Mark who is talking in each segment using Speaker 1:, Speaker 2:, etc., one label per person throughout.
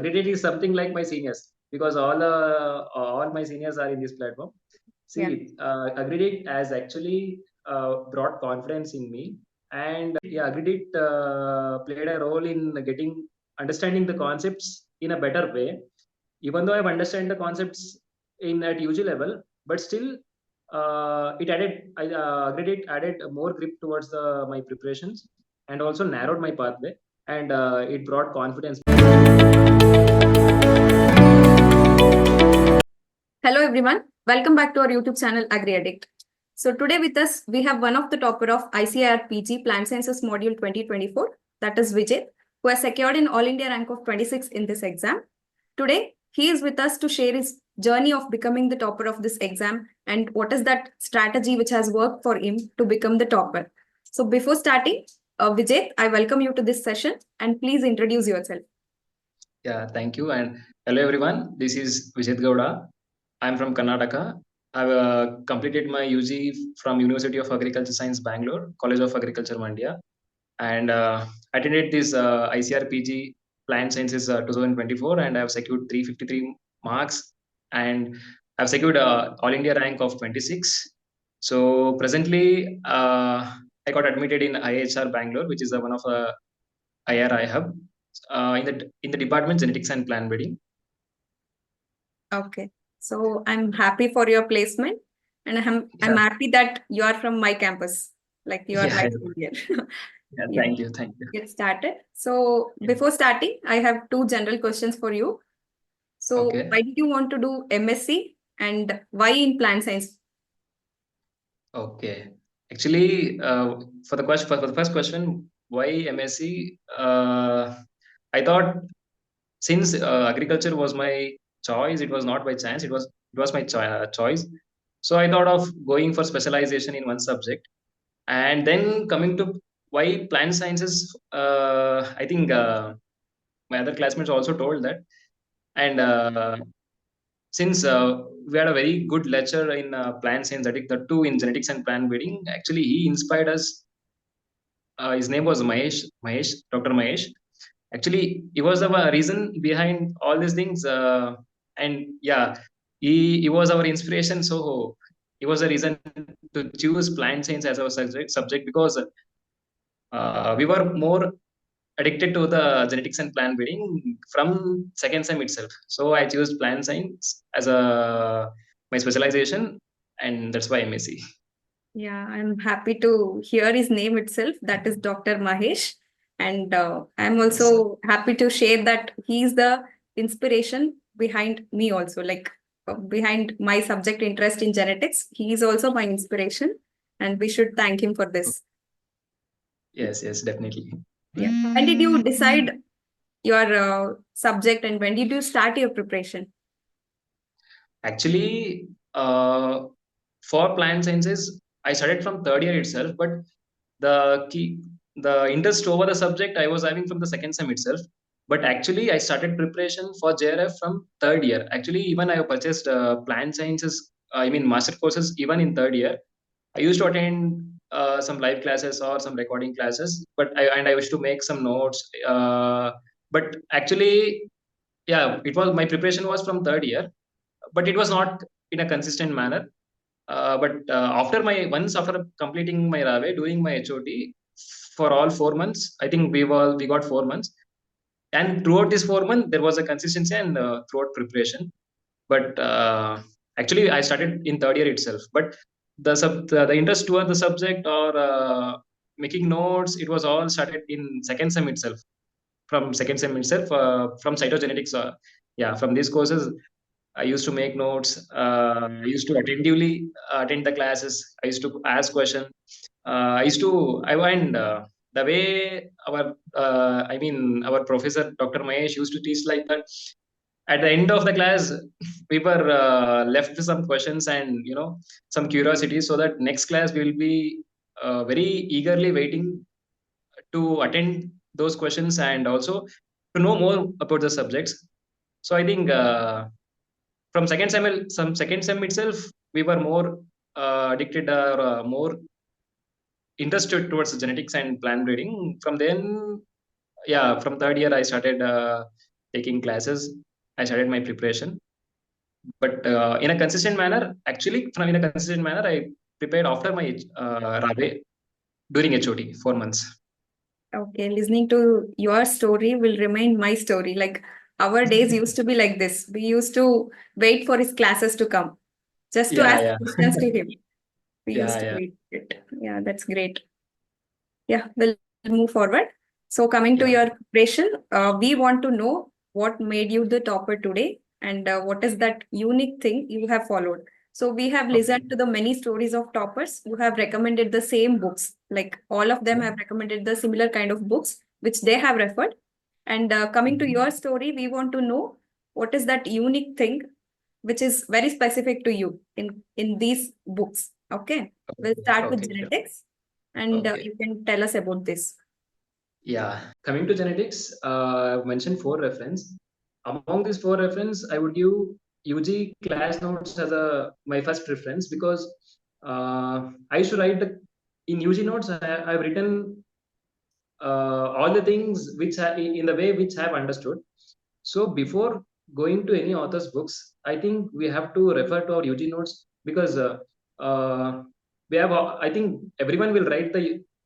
Speaker 1: Aggregate is something like my seniors, because all my seniors are in this platform. See, Aggregate has actually brought confidence in me, and yeah, Aggregate played a role in understanding the concepts in a better way. Even though I've understand the concepts in at UG level, but still Aggregate added more grip towards my preparations, and also narrowed my pathway, and it brought confidence.
Speaker 2: Hello everyone, welcome back to our YouTube channel AgriAddict. So today with us we have one of the topper of ICAR PG Plant Sciences Module 2024, that is Vijeth, who has secured an All India rank of 26 in this exam. Today he is with us to share his journey of becoming the topper of this exam and what is that strategy which has worked for him to become the topper. So before starting, Vijeth, I welcome you to this session and please introduce yourself.
Speaker 1: Yeah, thank you, and hello everyone. This is Vijeth Gowda. I'm from Karnataka. I've completed my UG from University of Agriculture Science, Bangalore, College of Agriculture, Mandya, and attended this ICR PG Plant Sciences 2024, and I've secured 353 marks, and I've secured All India rank of 26. So presently, I got admitted in IHR Bangalore, which is one of IRI hub in the department Genetics and Plant Breeding.
Speaker 2: Okay. So I'm happy for your placement, and I'm happy that you are from my campus, like you are my senior.
Speaker 1: Thank you.
Speaker 2: Get started. So before starting, I have two general questions for you. So why did you want to do MSc and why in plant science?
Speaker 1: Okay. Actually, for the first question, why MSc? I thought since agriculture was my choice, it was not by chance. It was my choice. So I thought of going for specialization in one subject, and then coming to why plant sciences. I think my other classmates also told that, and since we had a very good lecturer in plant science, that too in genetics and plant breeding. Actually, he inspired us. His name was Dr. Mahesh. Actually, he was the reason behind all these things. And yeah, he was our inspiration. So he was the reason to choose plant science as our subject, because we were more addicted to the genetics and plant breeding from second sem itself. So I chose plant science as my specialization, and that's why MSc.
Speaker 2: Yeah, I'm happy to hear his name itself. That is Dr. Mahesh. And I'm also happy to share that he's the inspiration behind me also, like behind my subject interest in genetics. He is also my inspiration, and we should thank him for this.
Speaker 1: Yes, definitely.
Speaker 2: Yeah. When did you decide your subject and when did you start your preparation?
Speaker 1: Actually, for plant sciences, I started from third year itself, but the interest over the subject I was having from the second sem itself. But actually, I started preparation for JRF from third year. Actually, even I purchased plant sciences, I mean master courses, even in third year. I used to attend some live classes or some recording classes, I used to make some notes. But actually, yeah, my preparation was from third year, but it was not in a consistent manner. But after completing my RAVE, doing my HOT for all 4 months, I think we got 4 months, and throughout this 4 months there was a consistency, and throughout preparation. But actually, I started in third year itself. But the interest toward the subject, or making notes, it was all started in second sem itself. From second sem itself, from cytogenetics. From these courses, I used to make notes. I used to attentively attend the classes. I used to ask questions. I find the way our professor Dr. Mahesh used to teach like that. At the end of the class, we were left with some questions and some curiosity, so that next class we will be very eagerly waiting to attend those questions, and also to know more about the subjects. So I think from second sem itself, we were more addicted, or more interested towards genetics and plant breeding. From then, from third year, I started taking classes. I started my preparation, but in a consistent manner. Actually, from in a consistent manner, I prepared after my Rabe during HOT 4 months.
Speaker 2: Okay, listening to your story will remind my story. Like our days used to be like this. We used to wait for his classes to come just to
Speaker 1: Yeah,
Speaker 2: ask
Speaker 1: yeah,
Speaker 2: questions to him. We used
Speaker 1: yeah,
Speaker 2: to
Speaker 1: yeah,
Speaker 2: wait it. Yeah, that's great. Yeah, we'll move forward. So coming to
Speaker 1: yeah.
Speaker 2: your preparation, we want to know what made you the topper today and what is that unique thing you have followed. So we have
Speaker 1: Okay.
Speaker 2: listened to the many stories of toppers who have recommended the same books. Like all of them
Speaker 1: Yeah.
Speaker 2: have recommended the similar kind of books which they have referred. And coming to
Speaker 1: Mhm.
Speaker 2: your story, we want to know what is that unique thing which is very specific to you in these books. Okay, we'll
Speaker 1: Okay.
Speaker 2: start with
Speaker 1: Okay. Sure.
Speaker 2: genetics, and
Speaker 1: Okay.
Speaker 2: you can tell us about this.
Speaker 1: Yeah. Coming to genetics, I've mentioned four reference. Among these four reference, I would give UG class notes as a my first preference because I used to write in UG notes. I've written all the things which in the way which I have understood. So before going to any author's books, I think we have to refer to our UG notes because uh, we have. I think everyone will write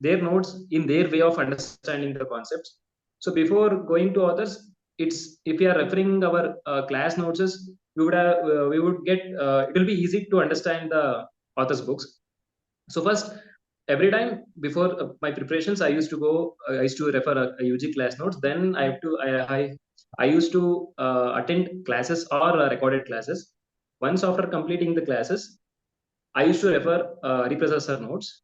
Speaker 1: their notes in their way of understanding the concepts. So before going to authors, it's if we are referring our class notes, we would get it will be easy to understand the author's books. So first, every time before my preparations, I used to refer a UG class notes. Then I used to attend classes or recorded classes. Once after completing the classes, I used to refer reprocessor notes.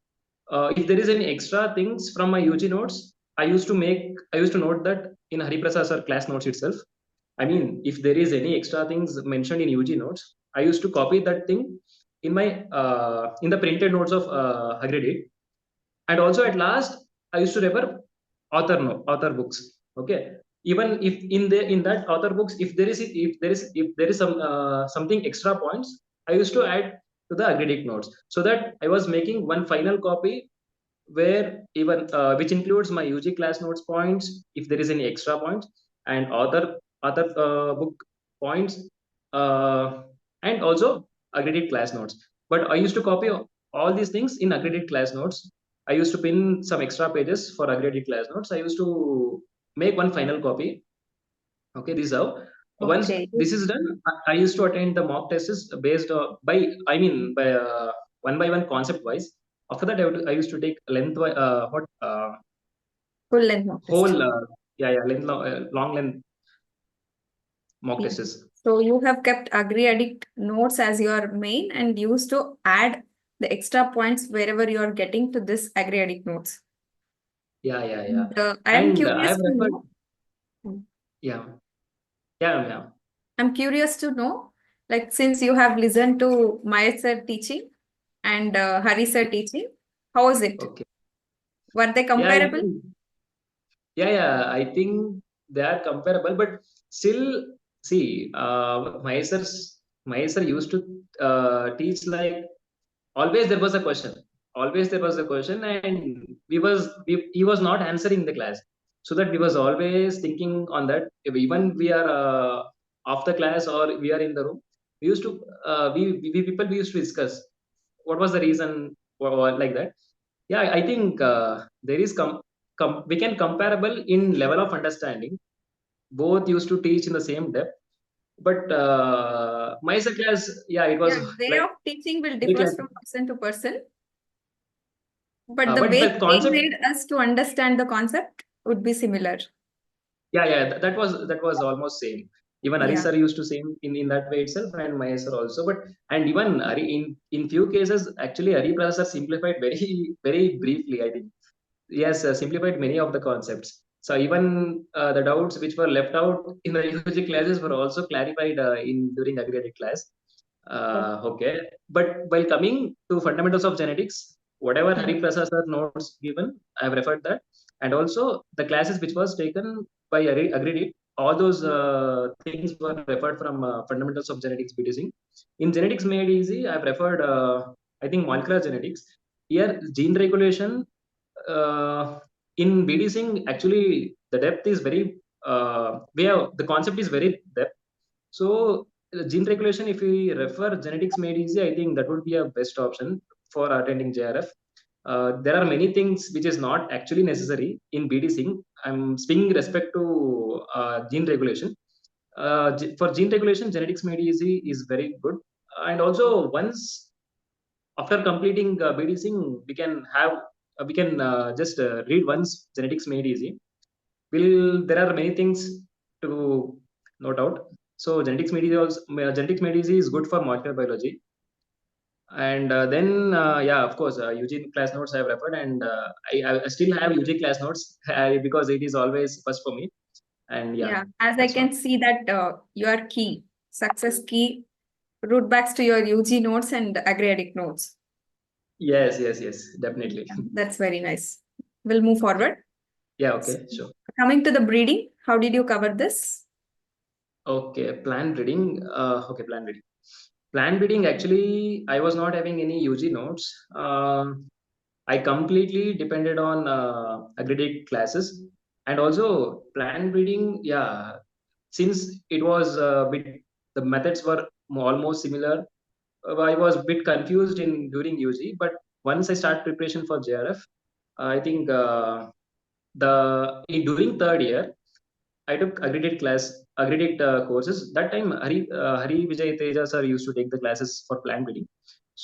Speaker 1: If there is any extra things from my UG notes, I used to note that in Hariprasad class notes itself. I mean, if there is any extra things mentioned in UG notes, I used to copy that thing in the printed notes of Hagrid. And also at last, I used to refer author books. Okay, even if in that author books, if there is something extra points, I used to add to the Agridic notes so that I was making one final copy where even which includes my UG class notes points if there is any extra points and other book points uh, and also accredited class notes. But I used to copy all these things in accredited class notes. I used to pin some extra pages for accredited class notes. I used to make one final copy. Okay, this is how. Once
Speaker 2: Okay.
Speaker 1: this is done, I used to attend the mock tests based by one by one concept wise. After that, I used to take length
Speaker 2: Full length mock test.
Speaker 1: whole long length mock
Speaker 2: Yeah.
Speaker 1: tests.
Speaker 2: So you have kept Agri-Addict notes as your main and used to add the extra points wherever you are getting to this Agri-Addict notes.
Speaker 1: Yeah.
Speaker 2: And, I am
Speaker 1: And I
Speaker 2: curious
Speaker 1: have
Speaker 2: to
Speaker 1: referred.
Speaker 2: know.
Speaker 1: Yeah, yeah.
Speaker 2: I'm curious to know, like since you have listened to Maya sir teaching and Hari sir teaching, how is it?
Speaker 1: Okay.
Speaker 2: Were they
Speaker 1: Yeah, I
Speaker 2: comparable?
Speaker 1: think. Yeah. I think they are comparable, but still, see, Mysore used to teach like always there was a question. Always there was a question, and he was not answering the class, so that we was always thinking on that. If even we are off the class or we are in the room, we used to we people we used to discuss what was the reason or like that. Yeah, I think there is we can comparable in level of understanding. Both used to teach in the same depth, but my class, yeah, it was
Speaker 2: Yeah, way
Speaker 1: like
Speaker 2: of teaching will
Speaker 1: very
Speaker 2: differ from
Speaker 1: classic.
Speaker 2: person to person, but the
Speaker 1: But
Speaker 2: way
Speaker 1: the
Speaker 2: they
Speaker 1: concept,
Speaker 2: made us to understand the concept would be similar.
Speaker 1: that was almost same. Even
Speaker 2: Yeah.
Speaker 1: Arisar used to same in that way itself, and Mahesar also. But and even in few cases, actually Hari Prasad simplified very briefly. I think yes, simplified many of the concepts. So even the doubts which were left out in the UG classes were also clarified in during aggregated class. Okay, but while coming to fundamentals of genetics, whatever Hari Prasad sir notes given, I have referred that, and also the classes which was taken by Agreed, all those things were referred from fundamentals of genetics BDC. In genetics made easy, I have referred. I think molecular genetics. Here, gene regulation in BDC actually the depth is very the concept is very depth. So gene regulation, if we refer genetics made easy, I think that would be a best option for attending JRF. There are many things which is not actually necessary in BDCing. I'm speaking respect to gene regulation. For gene regulation, genetics made easy is very good. And also, once after completing BDCing, we can just read once genetics made easy. There are many things to note out. So genetics made easy is good for molecular biology. And then yeah, of course, UG class notes I have referred, and I still have UG class notes because it is always first for me. And yeah,
Speaker 2: Yeah, as I
Speaker 1: that's what.
Speaker 2: can see that your key, success key, root backs to your UG notes and agri-addict notes.
Speaker 1: Yes, definitely.
Speaker 2: That's very nice. We'll move forward.
Speaker 1: Yeah, okay, sure.
Speaker 2: Coming to the breeding, how did you cover this?
Speaker 1: Okay, plant breeding. Okay, plant breeding. Plant breeding, actually, I was not having any UG notes. I completely depended on aggregate classes, and also plant breeding. Yeah, since it was a bit, the methods were almost similar. I was a bit confused in during UG, but once I start preparation for JRF, I think during third year I took aggregate courses. That time, Hari Vijay Teja sir used to take the classes for plant breeding.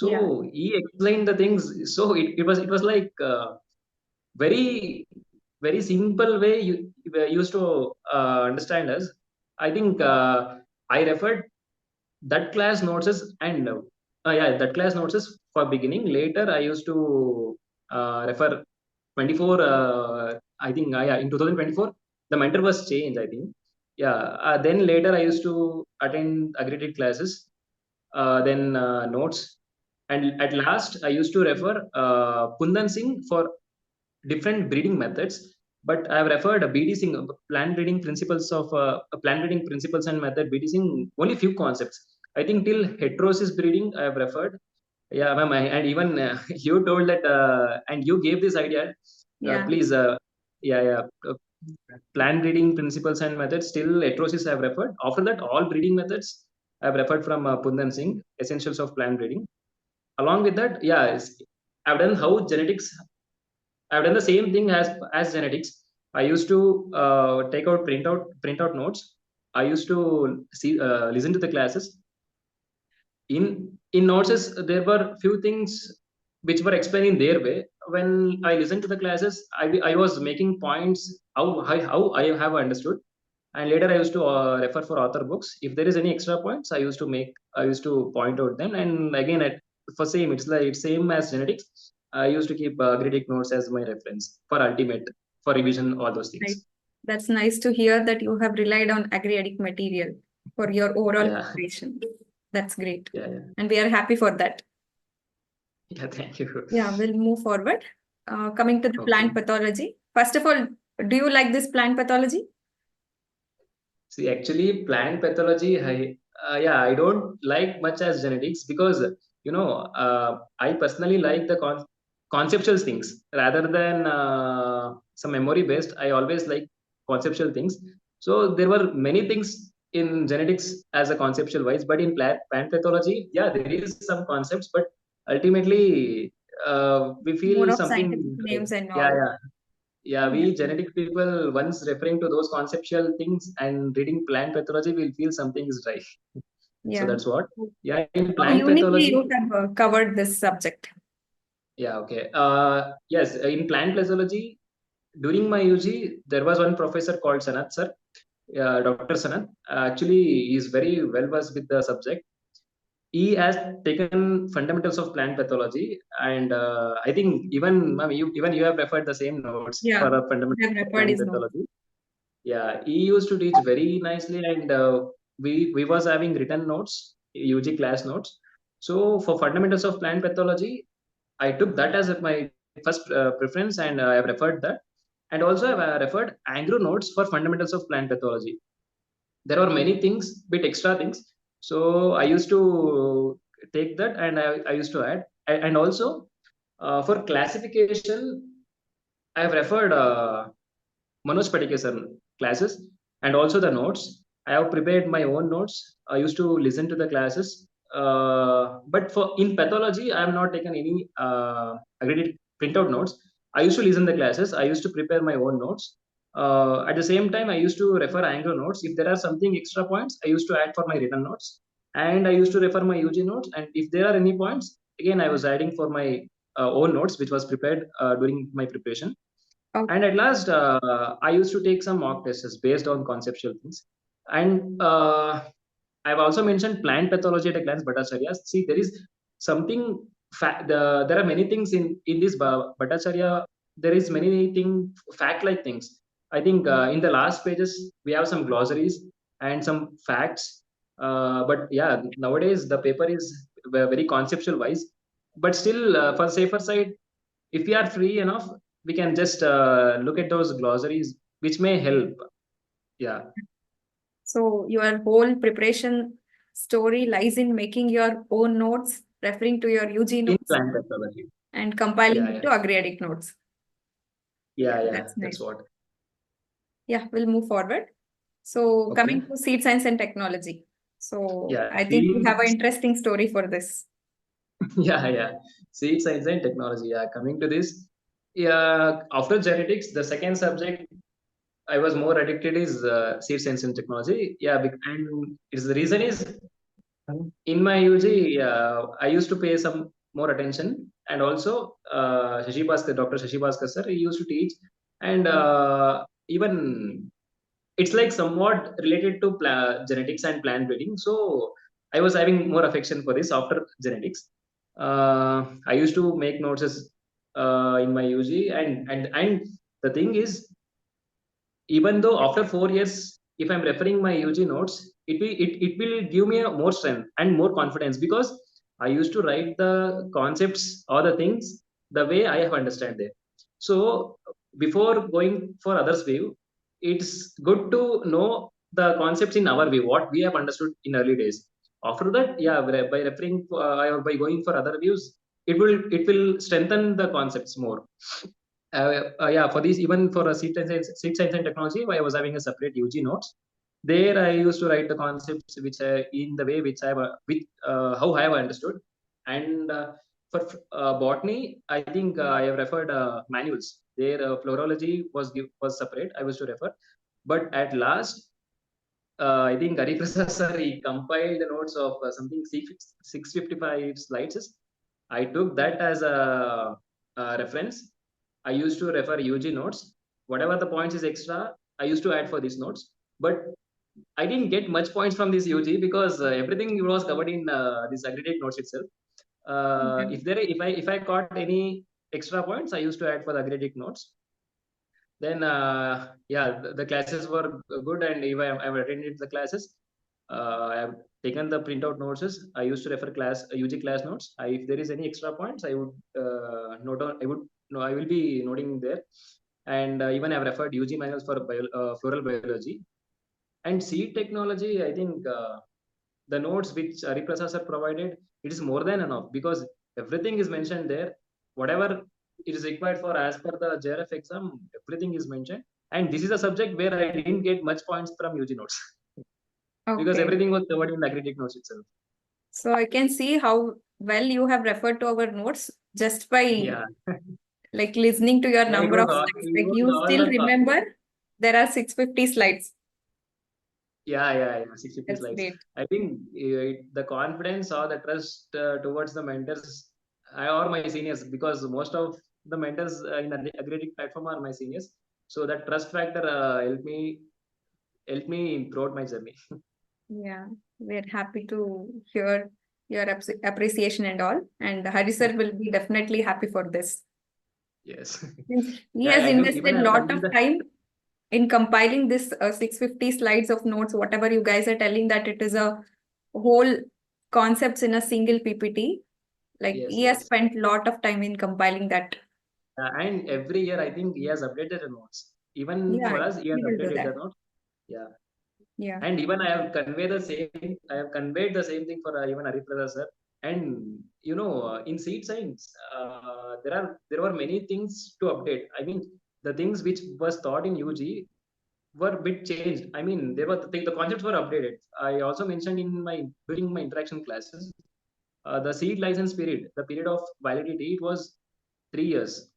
Speaker 2: Yeah,
Speaker 1: So he explained the things. So it was like very very simple way you used to understand us. I think I referred that class notes is and yeah, that class notes is for beginning. Later I used to refer 24 I think yeah, in 2024 the mentor was changed, I think. Yeah, then later I used to attend accredited classes, then notes, and at last I used to refer Kundan Singh for different breeding methods. But I have referred a BDCing, plant breeding principles of plant breeding principles and method BDCing, only few concepts. I think till heterosis breeding I have referred. Yeah, ma'am, and even you told that, and you gave this idea.
Speaker 2: yeah,
Speaker 1: Please, yeah. Plant breeding principles and methods. Still, heterosis I have referred. After that, all breeding methods I have referred from Pundan Singh, Essentials of Plant Breeding. Along with that, yeah, I've done how genetics. I've done the same thing as genetics. I used to take out printout notes. I used to see listen to the classes. In notes there were few things which were explained in their way. When I listened to the classes, I was making points how I have understood, and later I used to refer for author books. If there is any extra points, I used to point out them. And again, for same, it's like it's same as genetics. I used to keep critic notes as my reference for ultimate, for revision, all those things.
Speaker 2: right. That's nice to hear that you have relied on agri-addict material for your overall
Speaker 1: Yeah.
Speaker 2: preparation. That's great.
Speaker 1: Yeah.
Speaker 2: And we are happy for that.
Speaker 1: Yeah, thank you.
Speaker 2: Yeah, we'll move forward. Coming to the
Speaker 1: Okay.
Speaker 2: plant pathology. First of all, do you like this plant pathology?
Speaker 1: See, actually, plant pathology, yeah, I don't like much as genetics because, I personally like the conceptual things rather than some memory based. I always like conceptual things. So there were many things in genetics as a conceptual wise, but in plant pathology, yeah, there is some concepts, but ultimately, we
Speaker 2: More
Speaker 1: feel
Speaker 2: of scientific
Speaker 1: something.
Speaker 2: names and
Speaker 1: Yeah,
Speaker 2: all.
Speaker 1: yeah,
Speaker 2: Yeah.
Speaker 1: we genetic people, once referring to those conceptual things and reading plant pathology, will feel something is right. So
Speaker 2: Yeah.
Speaker 1: that's what. Yeah, in
Speaker 2: How
Speaker 1: plant
Speaker 2: uniquely
Speaker 1: pathology.
Speaker 2: you have covered this subject.
Speaker 1: Yeah, okay. Yes, in plant pathology, during my UG, there was one professor called Sanat sir, Dr. Sanat. Actually, he is very well versed with the subject. He has taken fundamentals of plant pathology, and I think even ma'am, you have referred the same notes for
Speaker 2: Yeah.
Speaker 1: a
Speaker 2: I
Speaker 1: fundamental
Speaker 2: have
Speaker 1: of
Speaker 2: referred
Speaker 1: plant
Speaker 2: his notes.
Speaker 1: pathology. Yeah, he used to teach very nicely, and we was having written notes, UG class notes. So for fundamentals of plant pathology, I took that as my first preference, and I have referred that. And also I have referred Angro notes for fundamentals of plant pathology. There are many things, bit extra things. So I used to take that, and I used to add. And also for classification, I have referred Manoj Patikar sir classes. and also the notes. I have prepared my own notes. I used to listen to the classes. But for in pathology, I have not taken any accredited printout notes. I used to listen the classes. I used to prepare my own notes. At the same time, I used to refer Anglo notes. If there are something extra points, I used to add for my written notes, and I used to refer my UG notes. And if there are any points, again I was adding for my own notes, which was prepared during my preparation.
Speaker 2: Okay.
Speaker 1: And at last, I used to take some mock tests based on conceptual things. And I've also mentioned plant pathology at a glance, Bhattacharya. See, there is something. There are many things in this Bhattacharya. There is many fact-like things. I think in the last pages we have some glossaries and some facts. But yeah, nowadays the paper is very conceptual wise. But still, for safer side, if we are free enough, we can just look at those glossaries, which may help. Yeah,
Speaker 2: So your whole preparation story lies in making your own notes, referring to your UG
Speaker 1: in
Speaker 2: notes,
Speaker 1: plant pathology.
Speaker 2: and compiling
Speaker 1: Yeah,
Speaker 2: it
Speaker 1: yeah,
Speaker 2: to Agriadic notes. Yeah,
Speaker 1: yeah.
Speaker 2: that's nice.
Speaker 1: That's what.
Speaker 2: Yeah, we'll move forward. So
Speaker 1: Okay.
Speaker 2: coming to seed science and technology. So
Speaker 1: Yeah,
Speaker 2: I think we have an
Speaker 1: seeds.
Speaker 2: interesting story for this.
Speaker 1: Yeah, yeah. Seed science and technology. Yeah, coming to this. Yeah, after genetics, the second subject I was more addicted is seed science and technology. Yeah, and it's the reason is in my UG, I used to pay some more attention, and also Shashi Bhaskar, Dr. Shashi Bhaskar sir, he used to teach, and even it's like somewhat related to genetics and plant breeding. So I was having more affection for this after genetics. I used to make notes in my UG, and the thing is, even though after 4 years, if I'm referring my UG notes, it will give me a more strength and more confidence, because I used to write the concepts or the things the way I have understand them. So before going for others view, it's good to know the concepts in our view what we have understood in early days. After that, yeah, by referring or by going for other views, it will strengthen the concepts more. Yeah, for these, even for a seed science and technology, I was having a separate UG notes. There, I used to write the concepts which in the way which I have, with how I have understood. And for botany, I think I have referred manuals. There, florology was separate. I was to refer, but at last, I think Hariprasad sir, he compiled the notes of something 655 slides. I took that as a reference. I used to refer UG notes. Whatever the points is extra, I used to add for these notes. But I didn't get much points from this UG, because everything was covered in this aggregate notes itself.
Speaker 2: Mhm.
Speaker 1: If I caught any extra points, I used to add for the aggregate notes. Then yeah, the classes were good, and if I've attended the classes, I've taken the printout notes. I used to refer class UG class notes. If there is any extra points, I would note on. I would no, I will be noting there. And even I've referred UG manuals for floral biology and seed technology. I think the notes which Hariprasad sir provided, it is more than enough, because everything is mentioned there. Whatever it is required for as per the JRF exam, everything is mentioned. And this is a subject where I didn't get much points from UG notes, because
Speaker 2: Okay.
Speaker 1: everything was covered in the academic notes itself.
Speaker 2: So I can see how well you have referred to our notes just by
Speaker 1: Yeah,
Speaker 2: like listening to your
Speaker 1: yeah,
Speaker 2: number of slides. Like you
Speaker 1: all
Speaker 2: still
Speaker 1: the
Speaker 2: remember there are 650 slides.
Speaker 1: yeah, 650
Speaker 2: That's
Speaker 1: slides.
Speaker 2: great.
Speaker 1: I think the confidence or the trust towards the mentors or my seniors, because most of the mentors in the academic platform are my seniors. So that trust factor helped me throughout my journey.
Speaker 2: Yeah, we're happy to hear your appreciation and all. And Hari sir will be definitely happy for this.
Speaker 1: Yes.
Speaker 2: Since he
Speaker 1: Yeah,
Speaker 2: has
Speaker 1: I do. Even
Speaker 2: invested
Speaker 1: I
Speaker 2: a
Speaker 1: have
Speaker 2: lot
Speaker 1: conveyed
Speaker 2: of
Speaker 1: the.
Speaker 2: time in compiling this 650 slides of notes, whatever you guys are telling that it is a whole concepts in a single PPT. Like
Speaker 1: Yes,
Speaker 2: he has
Speaker 1: yes.
Speaker 2: spent a lot of time in compiling that.
Speaker 1: And every year, I think he has updated the notes. Even
Speaker 2: Yeah,
Speaker 1: for us, he has
Speaker 2: he will do
Speaker 1: updated the
Speaker 2: that.
Speaker 1: notes. Yeah.
Speaker 2: Yeah.
Speaker 1: And even I have conveyed the same thing for even Hariprasad sir. And in seed science, there were many things to update. I mean, the things which was taught in UG, were a bit changed. I mean, the concepts were updated. I also mentioned during my interaction classes, the seed license period, the period of validity, it was 3 years.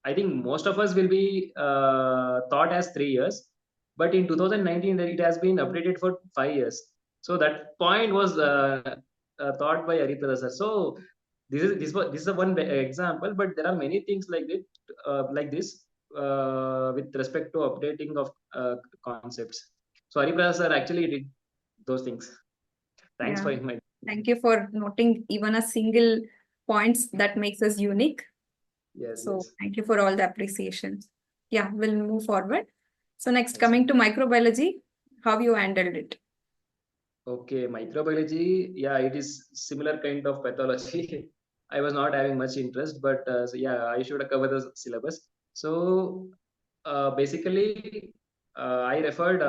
Speaker 1: I think most of us will be thought as 3 years, but in 2019 it has been updated for 5 years. So that point was thought by Aritra sir. So this is a one example, but there are many things like this with respect to updating of concepts. So Aritra sir actually did those things. Thanks
Speaker 2: Yeah.
Speaker 1: for my.
Speaker 2: Thank you for noting even a single points that makes us unique.
Speaker 1: Yes,
Speaker 2: So
Speaker 1: yes.
Speaker 2: thank you for all the appreciation. Yeah, we'll move forward. So next,
Speaker 1: Yes.
Speaker 2: coming to microbiology, how you handled it?
Speaker 1: Okay, microbiology, yeah, it is similar kind of pathology. I was not having much interest, but so yeah, I should cover the syllabus. So basically, I referred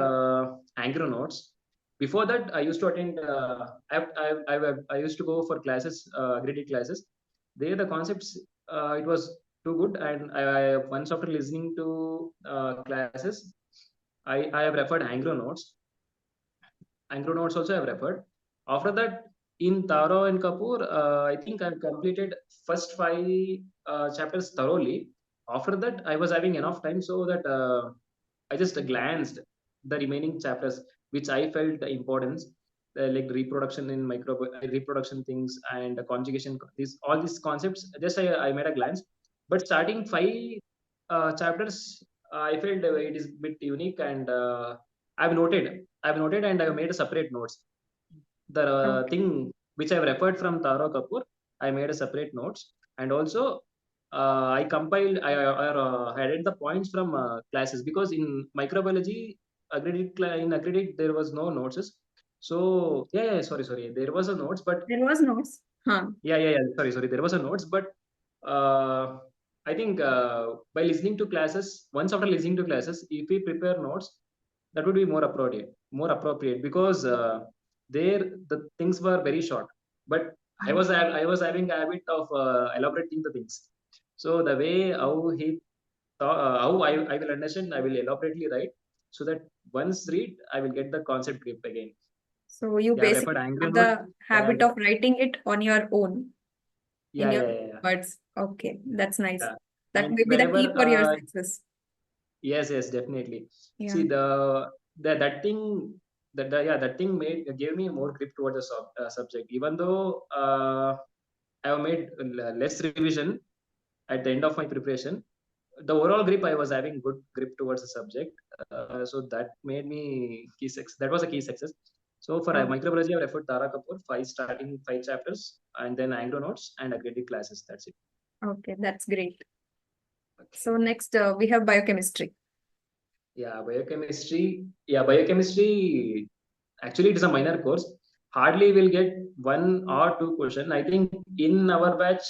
Speaker 1: Angro notes. Before that, I used to attend. I used to go for classes, graded classes. There, the concepts it was too good, and once after listening to classes, I have referred Angro notes. Anglo notes also I've referred. After that, in Taro and Kapoor, I think I've completed first five chapters thoroughly. After that, I was having enough time so that I just glanced the remaining chapters, which I felt the importance, like reproduction in reproduction things and conjugation. All these concepts, just I made a glance. But starting five chapters, I felt it is a bit unique, and I've noted and I've made a separate notes. The
Speaker 2: Okay.
Speaker 1: thing which I've referred from Taro Kapoor, I made a separate notes, and also I compiled, I added the points from classes, because in microbiology, in accredited there was no notes. So yeah, sorry, there was a notes, but
Speaker 2: There was notes. Huh.
Speaker 1: yeah, sorry, there was a notes, but uh, I think by listening to classes, once after listening to classes, if we prepare notes, that would be more appropriate, because there the things were very short, but I was having a habit of elaborating the things. So the way how I will understand, I will elaborately write, so that once read, I will get the concept grip again.
Speaker 2: So you
Speaker 1: Yeah, I've
Speaker 2: basically
Speaker 1: referred Anglo
Speaker 2: have
Speaker 1: notes.
Speaker 2: the
Speaker 1: Yeah,
Speaker 2: habit of writing it on your own, in
Speaker 1: yeah,
Speaker 2: your
Speaker 1: yeah, yeah, yeah.
Speaker 2: words. Okay, that's nice.
Speaker 1: Yeah.
Speaker 2: That
Speaker 1: And
Speaker 2: may be the
Speaker 1: wherever
Speaker 2: key for your success.
Speaker 1: yes, definitely.
Speaker 2: Yeah.
Speaker 1: See, that thing, yeah, that thing gave me more grip towards the subject. Even though I have made less revision at the end of my preparation, the overall grip, I was having good grip towards the subject. So that made me key success. That was a key success. So for
Speaker 2: Oh,
Speaker 1: microbiology, I referred Tara Kapoor, starting five chapters, and then Anglo notes and accredited classes. That's it.
Speaker 2: okay, that's great. So
Speaker 1: Okay.
Speaker 2: next, we have biochemistry.
Speaker 1: Yeah, biochemistry. Yeah, biochemistry. Actually, it is a minor course. Hardly will get one or two question. I think in our batch,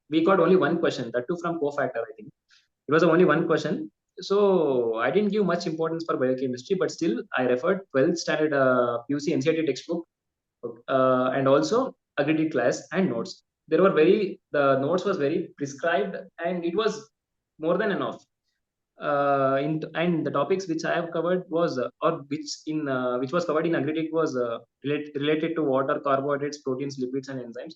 Speaker 1: we got only one question. That too from cofactor. I think it was only one question. So I didn't give much importance for biochemistry, but still I referred 12th standard PUC NCERT textbook, and also accredited class and notes. The notes was very prescribed, and it was more than enough. And the topics which I have covered was, or which was covered in agreement, was related to water, carbohydrates, proteins, lipids, and enzymes.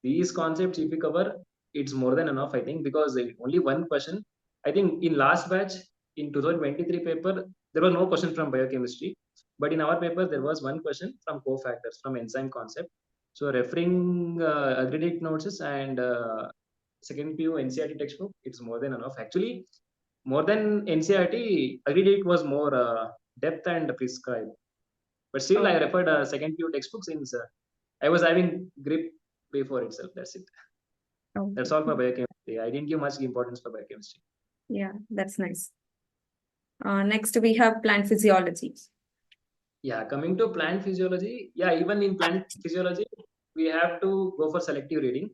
Speaker 1: These concepts, if we cover, it's more than enough, I think, because only one question. I think in last batch in 2023 paper there was no question from biochemistry, but in our paper there was one question from cofactors, from enzyme concept. So referring agreement notes and second PU NCERT textbook, it's more than enough. Actually, more than NCERT, Agreed was more depth and prescribed. But still, I
Speaker 2: Oh,
Speaker 1: referred second few textbooks since I was having grip before itself. That's it. That's
Speaker 2: okay.
Speaker 1: all for biochemistry. I didn't give much importance for biochemistry.
Speaker 2: Yeah, that's nice. Next, we have plant physiology.
Speaker 1: Yeah, coming to plant physiology, yeah, even in plant physiology, we have to go for selective reading.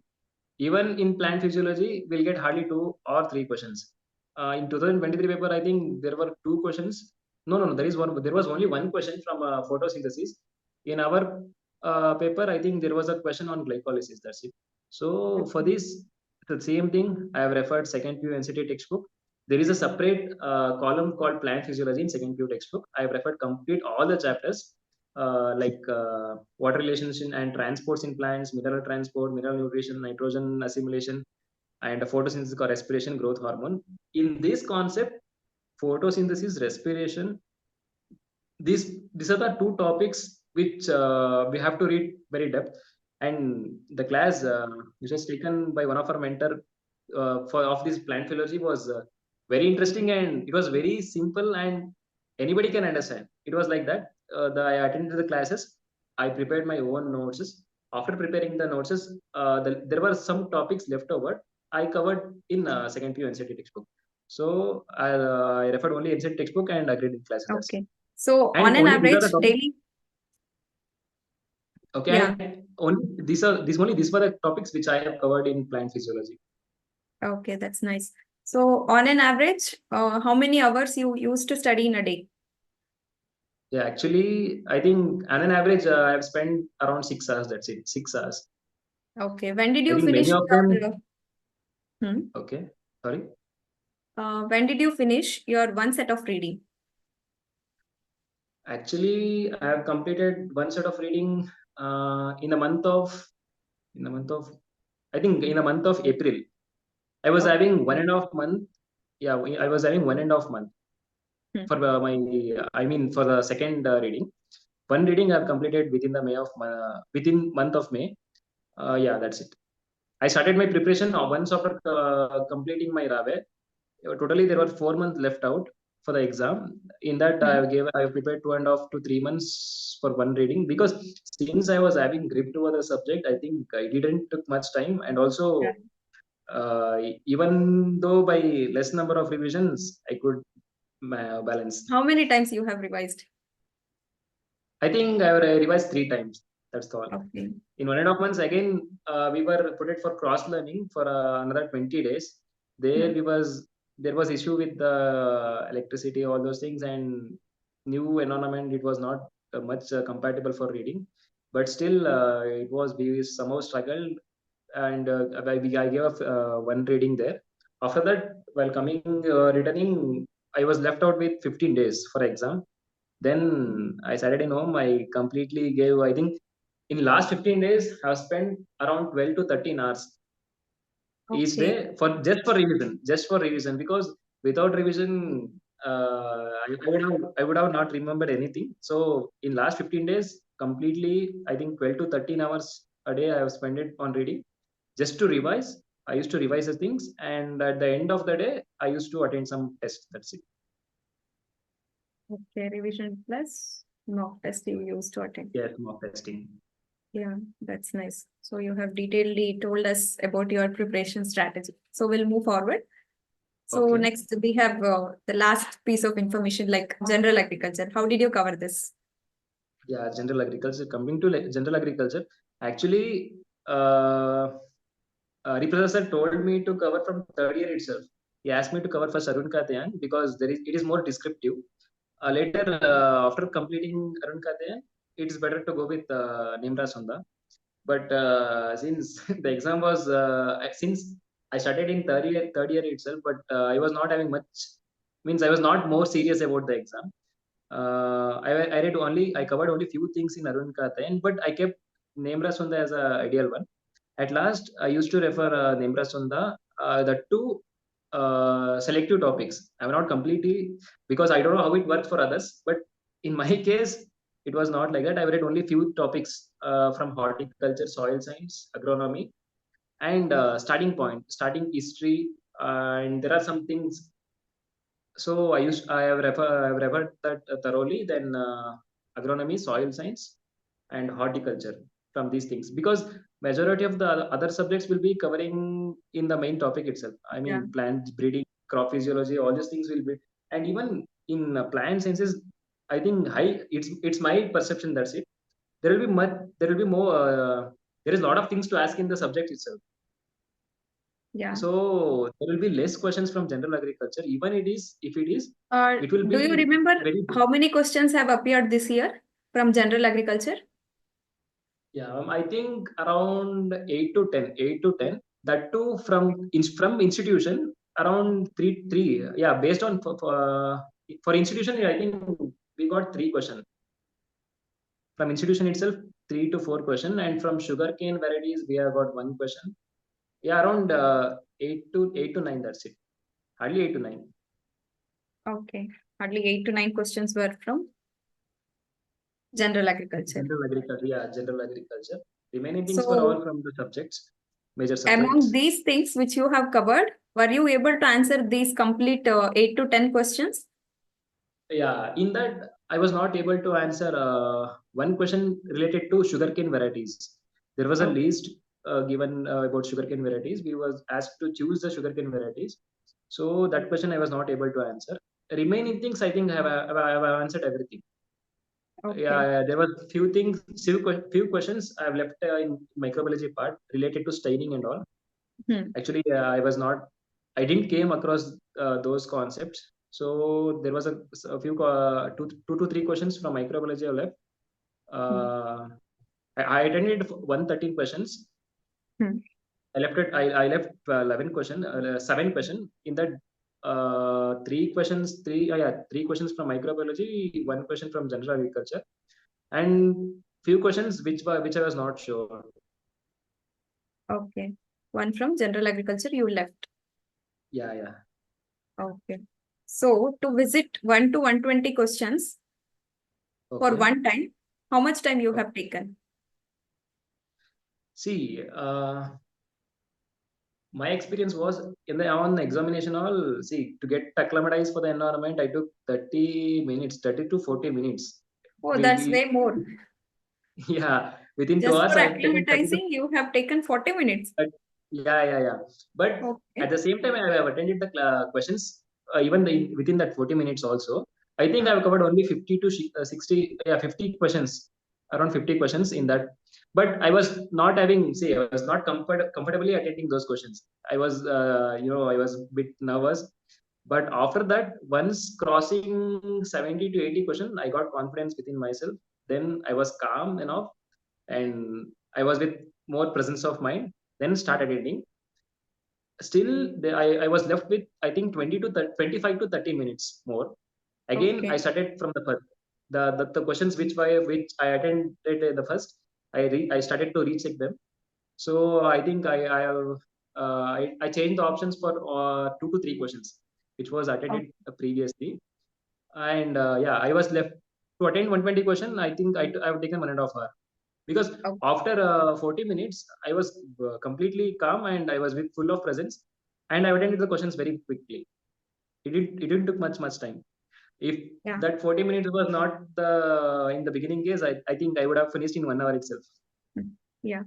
Speaker 1: Even in plant physiology, we'll get hardly two or three questions. In 2023 paper, I think there were two questions. No. There is one. There was only one question from photosynthesis. In our paper, I think there was a question on glycolysis. That's it. So for
Speaker 2: Okay.
Speaker 1: this, the same thing. I have referred second PU NCT textbook. there is a separate column called plant physiology in second PU textbook. I have referred complete all the chapters like water relations and transports in plants, mineral transport, mineral nutrition, nitrogen assimilation, and photosynthesis or respiration growth hormone. In this concept, photosynthesis, respiration, these are the two topics which we have to read very depth. And the class which was taken by one of our mentor for of this plant philology was very interesting, and it was very simple and anybody can understand. It was like that. I attended the classes. I prepared my own notes. After preparing the notes, there were some topics left over. I covered in second PU NCT textbook. So I referred only NCT textbook and agreed in classes. That's it.
Speaker 2: Okay. So on
Speaker 1: And
Speaker 2: an
Speaker 1: only these are
Speaker 2: average
Speaker 1: the topics.
Speaker 2: daily,
Speaker 1: Okay,
Speaker 2: yeah.
Speaker 1: and only these were the topics which I have covered in plant physiology.
Speaker 2: Okay, that's nice. So on an average, how many hours you used to study in a day?
Speaker 1: Yeah, actually, I think on an average, I have spent around 6 hours. That's it, 6 hours.
Speaker 2: Okay. When did
Speaker 1: I
Speaker 2: you
Speaker 1: think
Speaker 2: finish
Speaker 1: many of them.
Speaker 2: your
Speaker 1: Okay, sorry.
Speaker 2: when did you finish your one set of reading?
Speaker 1: Actually, I have completed one set of reading in the month of in the month of I think in the month of April. I was
Speaker 2: Okay.
Speaker 1: having 1.5 month. Yeah, I was having 1.5 month for my. I mean, for the second reading. One reading I've completed within the within month of May. Yeah, that's it. I started my preparation once after completing my RAVE. Totally, there were 4 months left out for the exam. In that, I prepared 2.5 to 3 months for one reading, because since I was having grip over the subject, I think I didn't took much time, and
Speaker 2: Yeah.
Speaker 1: also even though by less number of revisions, I could balance.
Speaker 2: How many times you have revised?
Speaker 1: I think I revised 3 times. That's all.
Speaker 2: Okay.
Speaker 1: In 1.5 months, again, we were put it for cross learning for another 20 days. There there was issue with the electricity, all those things, and new environment. It was not much compatible for reading, but still, we somehow struggled, and I gave one reading there. After that, while coming returning, I was left out with 15 days for exam. Then I started in home. I completely gave, I think, in last 15 days, I've spent around 12 to 13 hours each
Speaker 2: Okay.
Speaker 1: day for just for revision, because without revision, I would have not remembered anything. So in last 15 days, completely, I think 12 to 13 hours a day I have spent it on reading just to revise. I used to revise the things, and at the end of the day, I used to attend some tests. That's it.
Speaker 2: Okay, revision plus mock test you used to attend.
Speaker 1: Yes, mock testing.
Speaker 2: Yeah, that's nice. So you have detailedly told us about your preparation strategy. So we'll move forward. So
Speaker 1: Okay.
Speaker 2: next we have the last piece of information, like general agriculture. How did you cover this?
Speaker 1: Yeah, general agriculture. Coming to general agriculture, actually, uh, reprocessor told me to cover from third year itself. He asked me to cover first Arun Katyan, because it is more descriptive. Later, after completing Arun Katyan, it is better to go with Nimra Sunda. But since the exam was since I started in third year itself, but I was not having much. Means I was not more serious about the exam. I covered only few things in Arun Katyan, but I kept Nemra Sunda as a ideal one. At last, I used to refer Nemra Sunda, the two selective topics. I'm not completely, because I don't know how it works for others, but in my case, it was not like that. I read only few topics from horticulture, soil science, agronomy, and starting history, and there are some things. So I have referred that thoroughly. Then agronomy, soil science, and horticulture from these things, because majority of the other subjects will be covering in the main topic itself. I
Speaker 2: Yeah.
Speaker 1: mean, plant breeding, crop physiology, all these things will be, and even in plant sciences, I think it's my perception. That's it. There will be much. There will be more. There is a lot of things to ask in the subject itself.
Speaker 2: Yeah.
Speaker 1: So there will be less questions from general agriculture. Even if it is, it will
Speaker 2: Do you
Speaker 1: be
Speaker 2: remember
Speaker 1: very.
Speaker 2: how many questions have appeared this year from general agriculture?
Speaker 1: Yeah, I think around 8 to 10. That too from institution. Around three. Yeah, based on for institution, I think we got 3 questions. From institution itself, 3 to 4 question, and from sugarcane varieties, we have got 1 question. Yeah, around 8 to 9. That's it. Hardly 8 to 9.
Speaker 2: Okay. Hardly 8 to 9 questions were from general agriculture.
Speaker 1: General agriculture, yeah, general agriculture. Remaining things were
Speaker 2: So,
Speaker 1: all from the subjects, major
Speaker 2: among
Speaker 1: subjects.
Speaker 2: these things which you have covered, were you able to answer these complete 8 to 10 questions?
Speaker 1: Yeah, in that I was not able to answer one question related to sugarcane varieties. There was a
Speaker 2: Okay.
Speaker 1: list given about sugarcane varieties. We was asked to choose the sugarcane varieties. So that question I was not able to answer. Remaining things, I think I have answered everything.
Speaker 2: Okay.
Speaker 1: Yeah, there were few things, few questions I have left in microbiology part related to staining and all.
Speaker 2: Hmm.
Speaker 1: Actually, I didn't came across those concepts. So there was a few, two to three questions from microbiology I left.
Speaker 2: Hmm.
Speaker 1: Uh, I attended 113 questions.
Speaker 2: Hmm.
Speaker 1: I left 11 question, 7 question. In that, three questions from microbiology, 1 question from general agriculture, and few questions which I was not sure.
Speaker 2: Okay. One from general agriculture you left.
Speaker 1: Yeah, yeah.
Speaker 2: Okay. So to visit 1 to 120 questions for
Speaker 1: Okay.
Speaker 2: one time, how much time you
Speaker 1: Okay.
Speaker 2: have taken?
Speaker 1: See, my experience was in the on the examination hall. See, to get acclimatized for the environment, I took 30 minutes, 30 to 40 minutes.
Speaker 2: Oh,
Speaker 1: Will
Speaker 2: that's
Speaker 1: be
Speaker 2: way more.
Speaker 1: yeah. Within two
Speaker 2: Just
Speaker 1: hours,
Speaker 2: for
Speaker 1: I have taken 30 to
Speaker 2: acclimatizing, you have taken 40 minutes.
Speaker 1: yeah. But at
Speaker 2: Okay.
Speaker 1: the same time, I have attended the questions even within that 40 minutes also. I think I
Speaker 2: Uh,
Speaker 1: have covered only 50 to 60, yeah, 50 questions, around 50 questions in that. But I was not having, say, I was not comfortably attending those questions. I was, I was a bit nervous. But after that, once crossing 70 to 80 questions, I got confidence within myself. Then I was calm enough and I was with more presence of mind. Then started editing. Still, I was left with I think 20 to 30, 25 to 30 minutes more. Again, I
Speaker 2: okay.
Speaker 1: started from the first. The questions which I attended in the first, I started to recheck them. So I think I changed the options for 2 to 3 questions, which was
Speaker 2: Oh,
Speaker 1: attended previously. And yeah, I was left to attend 120 question. I think I have taken 1.5 hours because
Speaker 2: oh,
Speaker 1: after 40 minutes I was completely calm and I was with full of presence, and I attended the questions very quickly. It didn't took much time. If
Speaker 2: yeah.
Speaker 1: that 40 minutes was not the in the beginning case, I think I would have finished in 1 hour itself.
Speaker 2: Hmm. Yeah.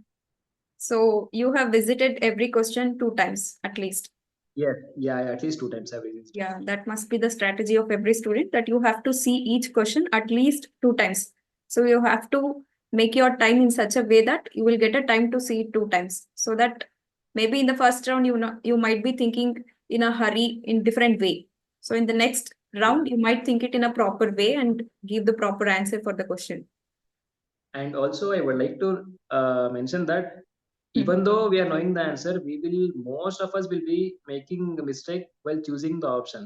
Speaker 2: So you have visited every question 2 times at least.
Speaker 1: Yes, yeah, at least 2 times I've visited.
Speaker 2: Yeah, that must be the strategy of every student that you have to see each question at least 2 times. So you have to make your time in such a way that you will get a time to see it 2 times. So that maybe in the first round you might be thinking in a hurry in different way. So in the next
Speaker 1: Yeah.
Speaker 2: round you might think it in a proper way and give the proper answer for the question.
Speaker 1: And also I would like to mention that
Speaker 2: Hmm.
Speaker 1: even though we are knowing the answer, most of us will be making a mistake while choosing the option.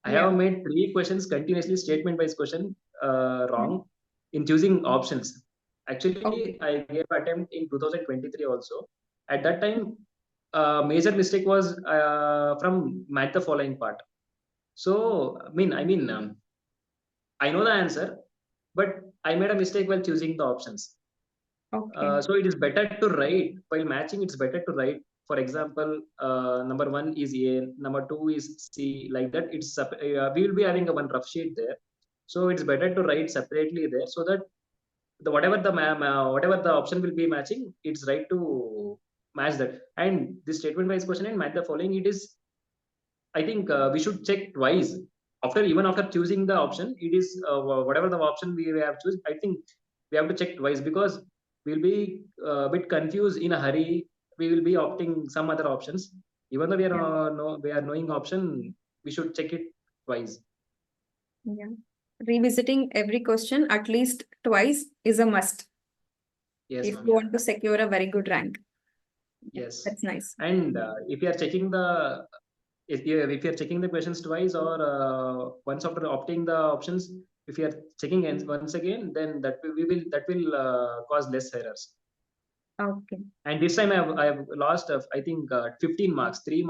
Speaker 1: I have
Speaker 2: Yeah.
Speaker 1: made 3 questions continuously, statement wise question,
Speaker 2: Hmm.
Speaker 1: wrong in choosing options.
Speaker 2: Okay.
Speaker 1: Actually, I gave attempt in 2023 also. At that time, major mistake was from match the following part. So, I know the answer, but I made a mistake while choosing the options.
Speaker 2: Okay.
Speaker 1: So it is better to write while matching. It's better to write. For example, number one is A, number two is C, like that. We will be having a one rough sheet there. So it's better to write separately there so that whatever the option will be matching, it's right to match that. And this statement wise question and match the following, it is I think we should check twice even after choosing the option. It is whatever the option we have choose. I think we have to check twice because we'll be a bit confused in a hurry. We will be opting some other options. Even though
Speaker 2: Yeah.
Speaker 1: we are knowing option, we should check it twice.
Speaker 2: Yeah. Revisiting every question at least twice is a must
Speaker 1: Yes,
Speaker 2: if
Speaker 1: ma'am.
Speaker 2: you
Speaker 1: Yeah.
Speaker 2: want to secure a very good rank. Yeah,
Speaker 1: Yes.
Speaker 2: that's nice.
Speaker 1: And if you are checking the if you're checking the questions twice or once after opting the options, if you are checking once again, then that will cause less errors.
Speaker 2: Okay.
Speaker 1: And this time I have lost I think 15 marks, three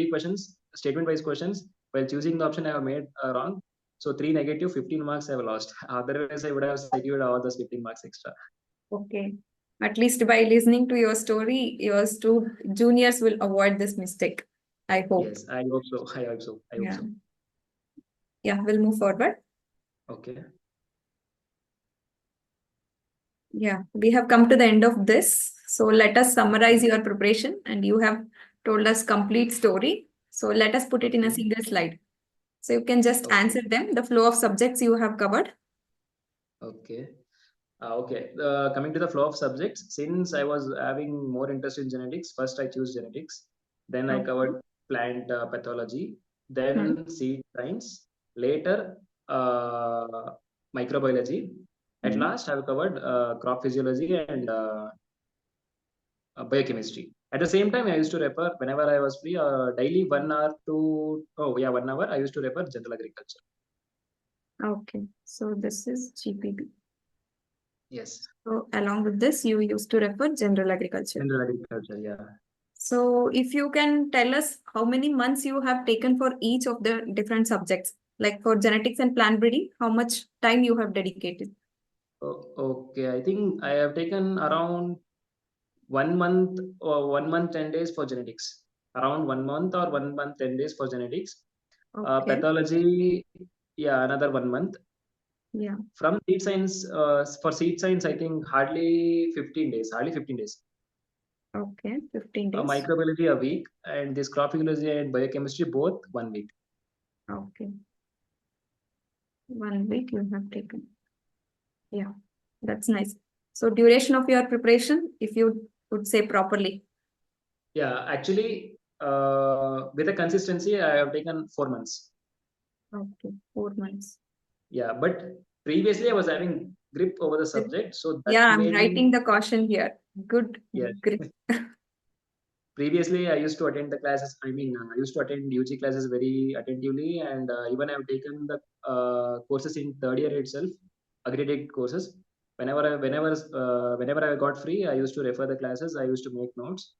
Speaker 1: questions, statement wise questions. While choosing the option I have made wrong, so 3 negative, 15 marks I have lost. Otherwise I would have secured all those 15 marks extra.
Speaker 2: Okay. At least by listening to your story, your two juniors will avoid this mistake. I hope.
Speaker 1: Yes, I hope so. I hope so. I hope
Speaker 2: Yeah.
Speaker 1: so.
Speaker 2: Yeah, we'll move forward.
Speaker 1: Okay.
Speaker 2: Yeah, we have come to the end of this. So let us summarize your preparation, and you have told us complete story. So let us put it in a
Speaker 1: Okay.
Speaker 2: single slide. So you can just
Speaker 1: Okay.
Speaker 2: answer them, the flow of subjects you have covered.
Speaker 1: Okay. Okay. Coming to the flow of subjects, since I was having more interest in genetics, first I choose genetics. Then I
Speaker 2: Okay.
Speaker 1: covered plant pathology.
Speaker 2: Hmm.
Speaker 1: Then seed science. Later, uh, microbiology. At
Speaker 2: Hmm.
Speaker 1: last, I've covered crop physiology and biochemistry. At the same time, I used to refer whenever I was free, daily 1 hour to 1 hour. I used to refer general agriculture.
Speaker 2: Okay. So this is GPB.
Speaker 1: Yes,
Speaker 2: So along with this, you used to refer general agriculture.
Speaker 1: general agriculture. Yeah.
Speaker 2: So if you can tell us how many months you have taken for each of the different subjects, like for genetics and plant breeding, how much time you have dedicated?
Speaker 1: Okay, I think I have taken around 1 month or 1 month 10 days for genetics. Around 1 month or 1 month 10 days for genetics.
Speaker 2: Okay.
Speaker 1: Pathology, yeah, another 1 month.
Speaker 2: Yeah.
Speaker 1: From seed science, for seed science, I think hardly 15 days. Hardly 15 days.
Speaker 2: Okay. 15 days.
Speaker 1: Microbiology a week, and this crop ecology and biochemistry both 1 week.
Speaker 2: Okay. 1 week you have taken. Yeah. That's nice. So duration of your preparation, if you would say properly.
Speaker 1: Yeah, actually, with a consistency, I have taken 4 months.
Speaker 2: Okay. 4 months.
Speaker 1: Yeah, but previously I was having grip over the subject, so that
Speaker 2: Yeah, I'm
Speaker 1: made me.
Speaker 2: writing the caution here. Good
Speaker 1: Yes.
Speaker 2: grip.
Speaker 1: Previously, I used to attend the classes. I mean, I used to attend UG classes very attentively, and even I have taken the courses in third year itself, accredited courses. Whenever I got free, I used to refer the classes. I used to make notes,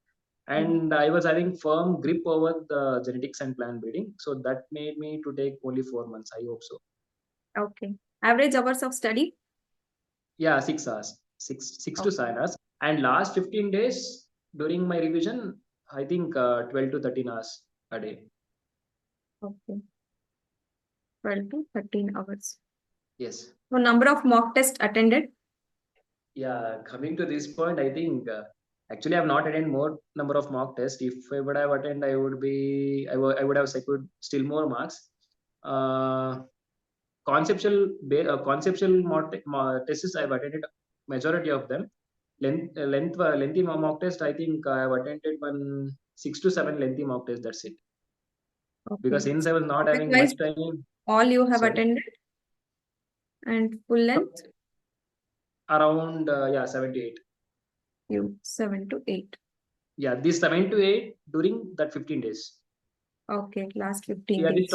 Speaker 1: and I was having firm grip over the genetics and plant breeding. So that made me to take only 4 months. I hope so.
Speaker 2: Okay. Average hours of study?
Speaker 1: Yeah, 6 hours, six to
Speaker 2: Okay.
Speaker 1: 7 hours, and last 15 days during my revision, I think 12 to 13 hours a day.
Speaker 2: Okay. 12 to 13 hours.
Speaker 1: Yes.
Speaker 2: So number of mock tests attended?
Speaker 1: Yeah, coming to this point, I think actually I've not attended more number of mock tests. If I would have attended, I would have secured still more marks. Uh, conceptual tests I've attended majority of them. Lengthy mock test, I think I have attended 6 to 7 lengthy mock tests. That's it.
Speaker 2: Okay.
Speaker 1: Because since I was not
Speaker 2: Topic
Speaker 1: having
Speaker 2: wise,
Speaker 1: much time,
Speaker 2: all you have
Speaker 1: sorry,
Speaker 2: attended and full length?
Speaker 1: around 7 to 8.
Speaker 2: You 7 to 8.
Speaker 1: Yeah, this 7 to 8 during that 15 days.
Speaker 2: Okay, last 15
Speaker 1: Yeah,
Speaker 2: days.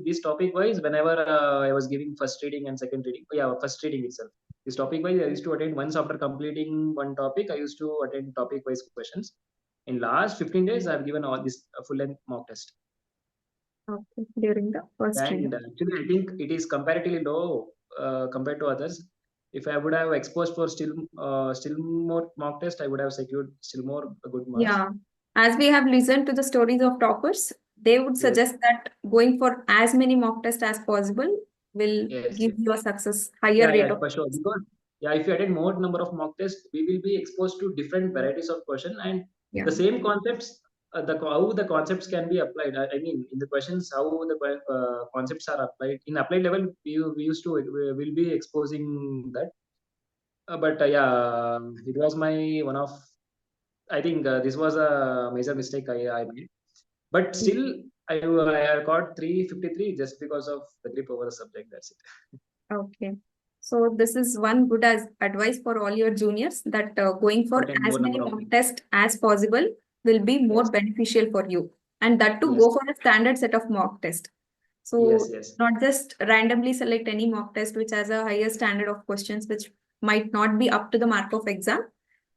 Speaker 1: this topic wise, whenever I was giving first reading and second reading, yeah, first reading itself. This topic wise, I used to attend once after completing one topic. I used to attend topic wise questions. In last 15 days, I've given all this full length mock test.
Speaker 2: Okay, during the first
Speaker 1: And
Speaker 2: reading.
Speaker 1: actually, I think it is comparatively low compared to others. If I would have exposed for still more mock test, I would have secured still more good marks.
Speaker 2: Yeah. As we have listened to the stories of toppers, they would
Speaker 1: Yes,
Speaker 2: suggest that going for as many mock tests as possible will
Speaker 1: yes,
Speaker 2: give
Speaker 1: yes.
Speaker 2: you a success, higher
Speaker 1: Yeah,
Speaker 2: rate
Speaker 1: yeah,
Speaker 2: of
Speaker 1: for sure.
Speaker 2: success.
Speaker 1: Because yeah, if you attend more number of mock tests, we will be exposed to different varieties of question and
Speaker 2: Yeah.
Speaker 1: the same concepts. How the concepts can be applied. I mean, in the questions, how the concepts are applied. In applied level, we used to we will be exposing that. But yeah, it was my one of. I think this was a major mistake I made. But still, I got 353 just because of the grip over the subject. That's it.
Speaker 2: Okay. So this is one good as advice for all your juniors that going
Speaker 1: To
Speaker 2: for
Speaker 1: attend
Speaker 2: as
Speaker 1: more
Speaker 2: many
Speaker 1: number of
Speaker 2: mock
Speaker 1: things.
Speaker 2: tests as possible will be more
Speaker 1: Yes.
Speaker 2: beneficial for you. and that to
Speaker 1: Yes.
Speaker 2: go for a standard set of mock test. So
Speaker 1: Yes.
Speaker 2: not just randomly select any mock test which has a higher standard of questions which might not be up to the mark of exam.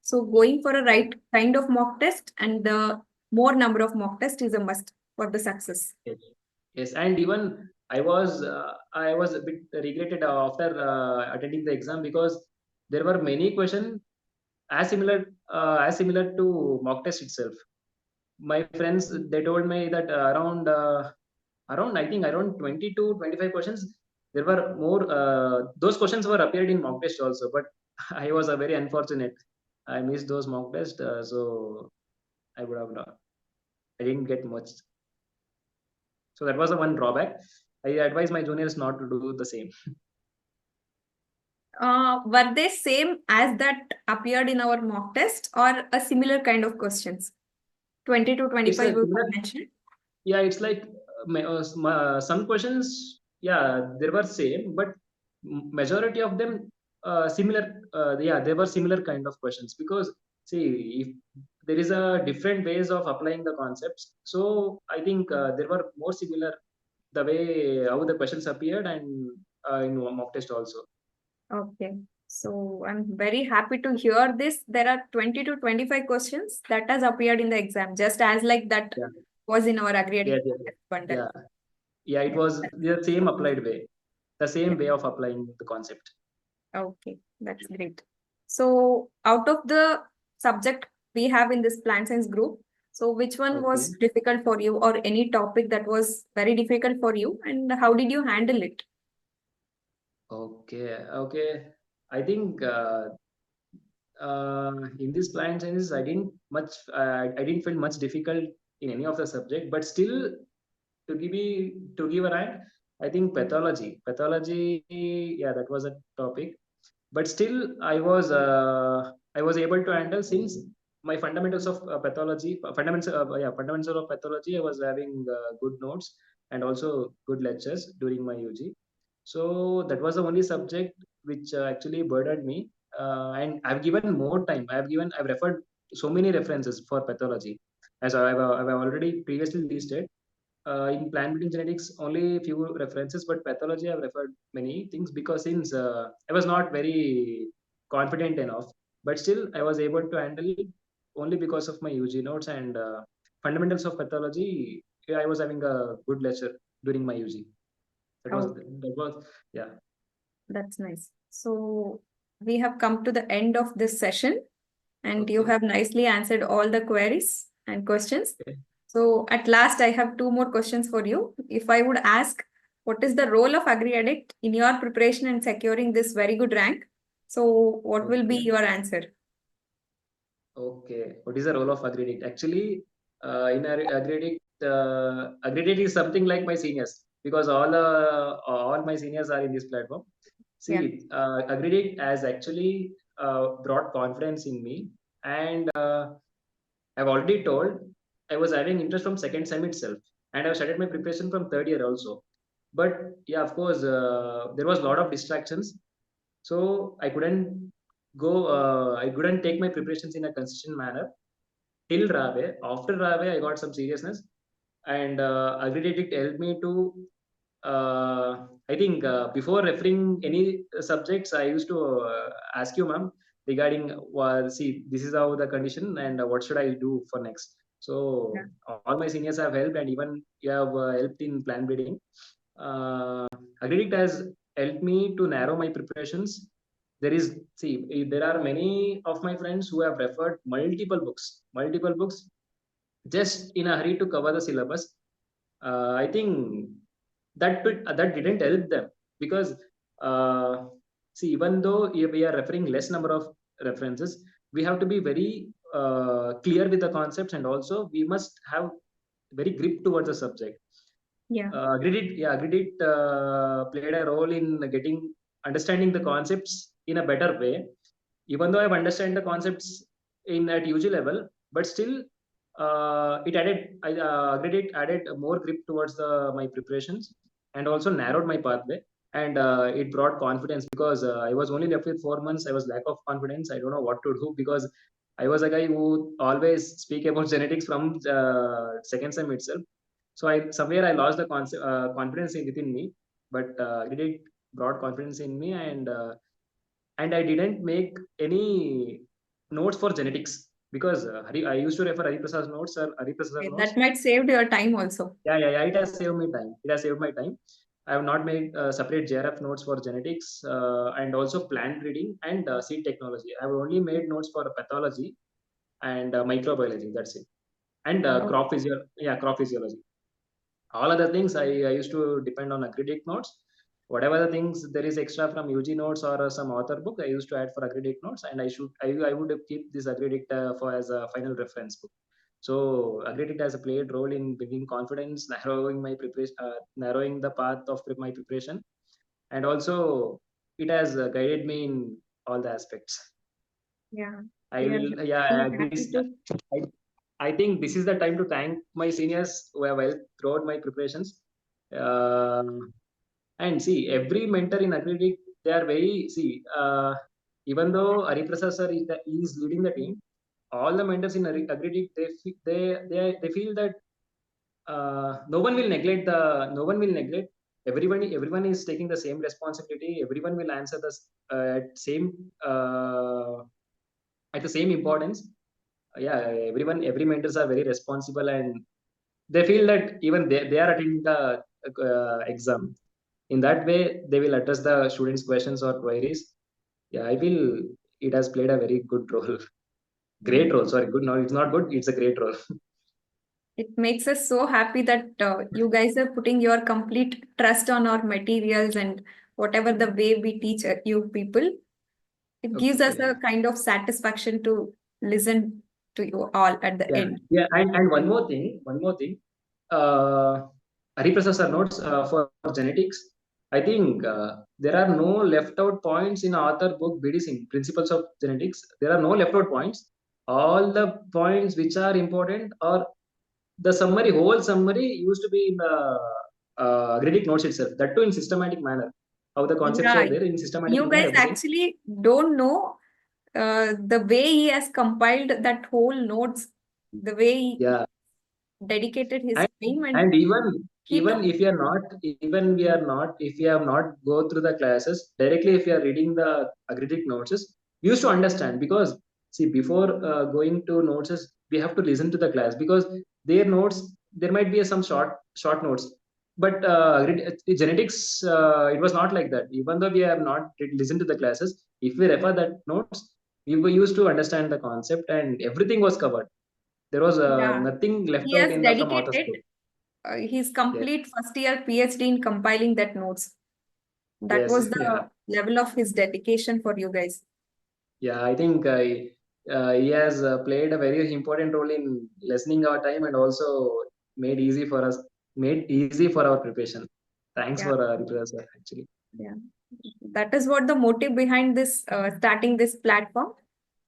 Speaker 2: So going for a right kind of mock test and the more number of mock test is a must for the success.
Speaker 1: Yes, and even I was a bit regretted after attending the exam because there were many questions as similar to mock test itself. My friends, they told me that around I think around 20 to 25 questions there were more those questions were appeared in mock test also, but I was very unfortunate. I missed those mock tests, so I would have not, I didn't get much. So that was the one drawback. I advise my juniors not to do the same.
Speaker 2: Were they same as that appeared in our mock test or a similar kind of questions? 20 to
Speaker 1: It's
Speaker 2: 25
Speaker 1: like
Speaker 2: you
Speaker 1: similar.
Speaker 2: have mentioned.
Speaker 1: Yeah, it's like some questions. Yeah, they were same, but majority of them similar. Yeah, they were similar kind of questions because see, if there is a different ways of applying the concepts, so I think there were more similar the way how the questions appeared and in mock test also.
Speaker 2: Okay. So I'm very happy to hear this. There are 20 to 25 questions that has appeared in the exam, just as like that
Speaker 1: Yeah,
Speaker 2: was in our
Speaker 1: yeah,
Speaker 2: agreed
Speaker 1: yeah,
Speaker 2: bundle.
Speaker 1: yeah. Yeah, it was the same applied way, the
Speaker 2: Yeah.
Speaker 1: same way of applying the concept.
Speaker 2: Okay, that's great. So out of the subject we have in this plant science group, so which one
Speaker 1: Okay.
Speaker 2: was difficult for you or any topic that was very difficult for you and how did you handle it?
Speaker 1: Okay. I think in this plant sciences, I didn't feel much difficult in any of the subject, but still to give a rank, I think pathology, yeah, that was a topic. But still I was able to handle since my fundamentals of pathology fundamentals of pathology I was having good notes and also good lectures during my UG. So that was the only subject which actually burdened me, and I've given more time. I've referred so many references for pathology, as I've already previously listed. In plant breeding genetics, only few references, but pathology I've referred many things because since I was not very confident enough, but still I was able to handle it only because of my UG notes and fundamentals of pathology. Yeah, I was having a good lecture during my UG.
Speaker 2: Oh,
Speaker 1: That was yeah.
Speaker 2: that's nice. So we have come to the end of this session and you
Speaker 1: Okay.
Speaker 2: have nicely answered all the queries and questions.
Speaker 1: Okay.
Speaker 2: So at last, I have two more questions for you. If I would ask, what is the role of Agri-Addict in your preparation and securing this very good rank? So what will be
Speaker 1: Okay.
Speaker 2: your answer?
Speaker 1: Okay. What is the role of Agridict? Actually, in Agridict, Agridict is something like my seniors because all my seniors are in this platform.
Speaker 2: Yeah,
Speaker 1: See, Agridict has actually brought confidence in me, and I've already told I was having interest from second sem itself, and I've started my preparation from third year also. But yeah, of course, there was a lot of distractions, so I couldn't take my preparations in a consistent manner till Rave. After Rave, I got some seriousness, and Agridict helped me to. I think before referring any subjects, I used to ask you, ma'am, regarding see, this is how the condition, and what should I do for next.
Speaker 2: yeah.
Speaker 1: So all my seniors have helped, and even you have helped in plan breeding. Uh, Agridict has helped me to narrow my preparations. There are many of my friends who have referred multiple books just in a hurry to cover the syllabus. I think that didn't help them because uh, see, even though we are referring less number of references, we have to be very clear with the concepts, and also we must have very grip towards the subject.
Speaker 2: Yeah.
Speaker 1: Gridit played a role in getting understanding the concepts in a better way. Even though I've understand the concepts in at UG level, but still Gridit added more grip towards my preparations and also narrowed my pathway. And it brought confidence because I was only left with 4 months. I was lack of confidence. I don't know what to do because I was a guy who always speak about genetics from second sem itself. So I lost the confidence within me, but it brought confidence in me, and I didn't make any notes for genetics because I used to refer Hari Prasad's notes or Hari Prasad's
Speaker 2: Okay,
Speaker 1: notes.
Speaker 2: that might save your time also.
Speaker 1: Yeah. It has saved me time. It has saved my time. I have not made separate JRF notes for genetics and also plant breeding and seed technology. I have only made notes for pathology and microbiology. That's it. And
Speaker 2: Oh,
Speaker 1: crop physiology. All other things I used to depend on agridic notes. Whatever the things there is extra from UG notes or some author book, I used to add for agridic notes, and I would keep this agridic for as a final reference book. So agridic has played role in bringing confidence, narrowing my preparation, narrowing the path of my preparation, and also it has guided me in all the aspects.
Speaker 2: yeah.
Speaker 1: I
Speaker 2: We are
Speaker 1: will, yeah,
Speaker 2: really happy to.
Speaker 1: I, I think this is the time to thank my seniors who have helped throughout my preparations. And see, every mentor in Agridic, they are very, even though Hariprasad sir is leading the team, all the mentors in Agridic, they feel that no one will neglect. Everyone is taking the same responsibility. Everyone will answer the same at the same importance. Yeah, every mentors are very responsible, and they feel that even they are attending the exam. In that way, they will address the students questions or queries. Yeah, I feel it has played a very good role.
Speaker 2: Yeah.
Speaker 1: Great role, sorry, good, no, it's not good, it's a great role.
Speaker 2: It makes us so happy that you guys are putting your complete trust on our materials and whatever the way we teach you people. It gives us
Speaker 1: Okay.
Speaker 2: a kind of satisfaction to listen to you all at the
Speaker 1: Yeah,
Speaker 2: end.
Speaker 1: and one more thing. Uh, Hariprasad sir notes for genetics. I think there are no left out points in author book BDC Principles of Genetics. There are no left out points. All the points which are important are the summary, whole summary used to be in the Agridic notes itself. That too in systematic manner. How the concepts
Speaker 2: Yeah,
Speaker 1: are there in systematic
Speaker 2: you
Speaker 1: manner,
Speaker 2: guys
Speaker 1: everything.
Speaker 2: actually don't know the way he has compiled that whole notes, the way he
Speaker 1: Yeah,
Speaker 2: dedicated his
Speaker 1: and
Speaker 2: time and
Speaker 1: and
Speaker 2: keep
Speaker 1: even if you are not even we are not if you have not go through the classes directly, if you are reading the agridic notes, we used to understand because see, before going to notes, we have to listen to the class because their notes, there might be some short notes, but genetics, it was not like that. Even though we have not listened to the classes, if we refer that notes, we were used to understand the concept and everything was covered. There was
Speaker 2: yeah,
Speaker 1: nothing left
Speaker 2: he
Speaker 1: out
Speaker 2: has
Speaker 1: in the from author's
Speaker 2: dedicated
Speaker 1: book.
Speaker 2: his
Speaker 1: Yes,
Speaker 2: complete first year PhD in compiling that notes. That
Speaker 1: yes,
Speaker 2: was
Speaker 1: yeah,
Speaker 2: the level of his dedication for you guys.
Speaker 1: yeah. I think he has played a very important role in lessening our time and also made easy for us, made easy for our preparation. Thanks
Speaker 2: Yeah,
Speaker 1: for Rituja sir, actually.
Speaker 2: yeah. That is what the motive behind this starting this platform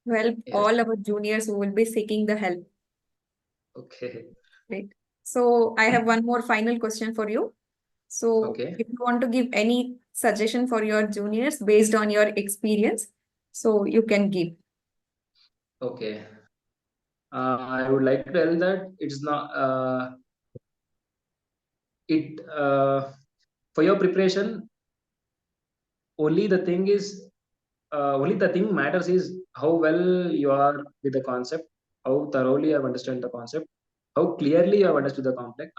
Speaker 2: to help
Speaker 1: Yes.
Speaker 2: all our juniors who will be seeking the help.
Speaker 1: Okay.
Speaker 2: Right. So I have one more final question for you. So
Speaker 1: Okay.
Speaker 2: if you want to give any suggestion for your juniors based on your experience, so you can give.
Speaker 1: Okay. I would like to tell that it's not it for your preparation. Only the thing is only the thing matters is how well you are with the concept, how thoroughly you have understood the concept, how clearly you have understood the complex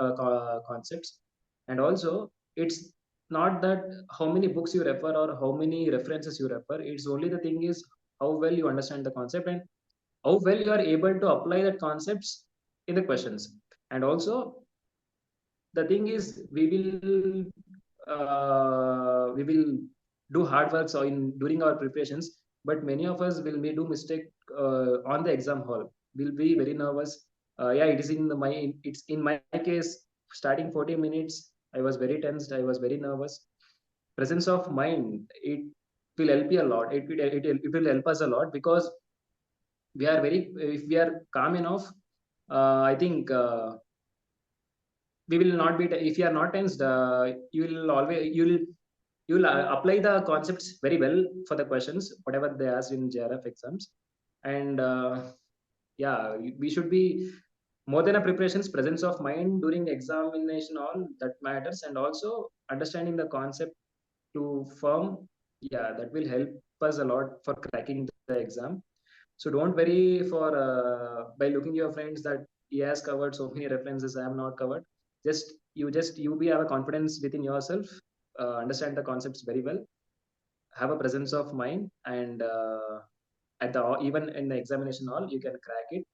Speaker 1: concepts, and also it's not that how many books you refer or how many references you refer. It's only the thing is how well you understand the concept and how well you are able to apply that concepts in the questions. And also the thing is we will do hard work so in during our preparations, but many of us will may do mistake on the exam hall. We'll be very nervous. Yeah, it is in my it's in my case. Starting 40 minutes, I was very tensed, I was very nervous. Presence of mind, it will help you a lot. It will help us a lot because we are very, if we are calm enough, I think we will not be if you are not tensed, you will always you'll apply the concepts very well for the questions whatever they ask in JRF exams. And yeah, we should be more than a preparations, presence of mind during examination, all that matters, and also understanding the concept to firm. Yeah, that will help us a lot for cracking the exam. So don't worry for by looking your friends that he has covered so many references, I am not covered. Just you be have a confidence within yourself, understand the concepts very well, have a presence of mind, and at the even in the examination hall you can crack it.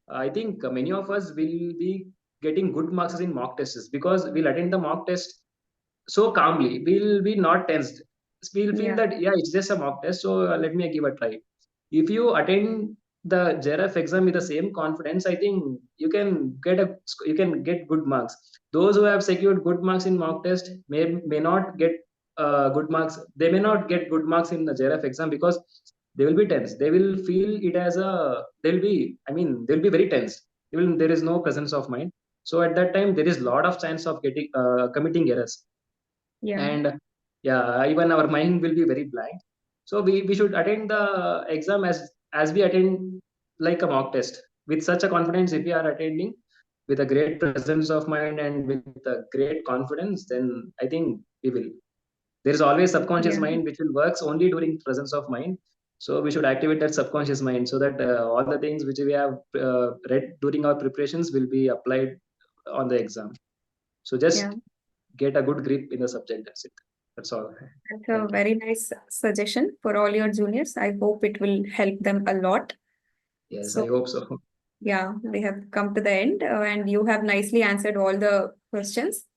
Speaker 1: I think many of us will be getting good marks in mock tests because we'll attend the mock test so calmly, we'll be not tensed. We'll feel
Speaker 2: Yeah.
Speaker 1: that yeah, it's just a mock test, so let me give a try. If you attend the JRF exam with the same confidence, I think you can get good marks. Those who have secured good marks in mock test may not get good marks. They may not get good marks in the JRF exam because they will be tense. They will feel it as a they'll be I mean they'll be very tense. Even there is no presence of mind. So at that time there is lot of chance of getting committing errors.
Speaker 2: Yeah.
Speaker 1: And yeah, even our mind will be very blank. So we should attend the exam as we attend like a mock test with such a confidence. If we are attending with a great presence of mind and with a great confidence, then I think we will. There is always subconscious
Speaker 2: Yeah.
Speaker 1: mind which will works only during presence of mind. So we should activate that subconscious mind so that all the things which we have read during our preparations will be applied on the exam. So
Speaker 2: Yeah.
Speaker 1: just get a good grip in the subject. That's it. That's all.
Speaker 2: That's a
Speaker 1: Thank you.
Speaker 2: very nice suggestion for all your juniors. I hope it will help them a lot.
Speaker 1: Yes, I
Speaker 2: So,
Speaker 1: hope so.
Speaker 2: yeah, we have come to the end, and you have nicely answered all the questions.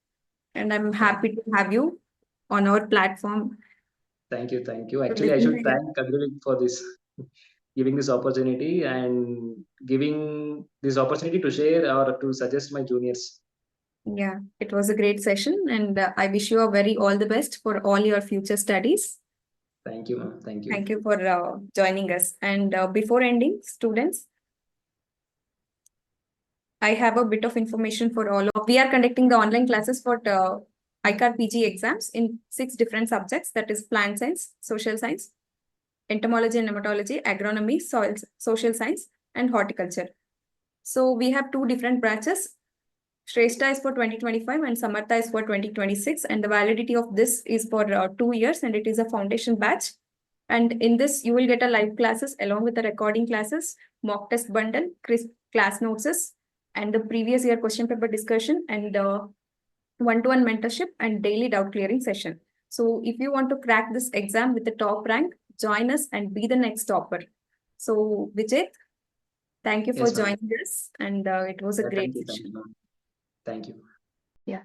Speaker 2: And I'm
Speaker 1: Thank,
Speaker 2: happy to have you on our platform
Speaker 1: thank you. Thank you.
Speaker 2: to
Speaker 1: Actually, I
Speaker 2: listen to
Speaker 1: should
Speaker 2: you.
Speaker 1: thank Kadri for this, giving this opportunity and giving this opportunity to share or to suggest my juniors.
Speaker 2: Yeah, it was a great session, and I wish you a very all the best for all your future studies.
Speaker 1: Thank you, ma'am. Thank you.
Speaker 2: Thank you for joining us. And before ending, students, I have a bit of information for all of. We are conducting the online classes for ICAR PG exams in 6 different subjects, that is plant science, social science, entomology and nematology, agronomy, soil, social science, and horticulture. So we have 2 different batches. Shrestha is for 2025 and Samartha is for 2026. And the validity of this is for 2 years, and it is a foundation batch. And in this, you will get a live classes along with the recording classes, mock test bundle, class notes, and the previous year question paper discussion, and one-to-one mentorship and daily doubt clearing session. So if you want to crack this exam with the top rank, join us and be the next topper. So Vijeth, thank you for
Speaker 1: Yes, ma'am.
Speaker 2: joining us, and it was a
Speaker 1: Yeah,
Speaker 2: great
Speaker 1: thank you. Thank you,
Speaker 2: session.
Speaker 1: ma'am. Thank you.
Speaker 2: Yeah.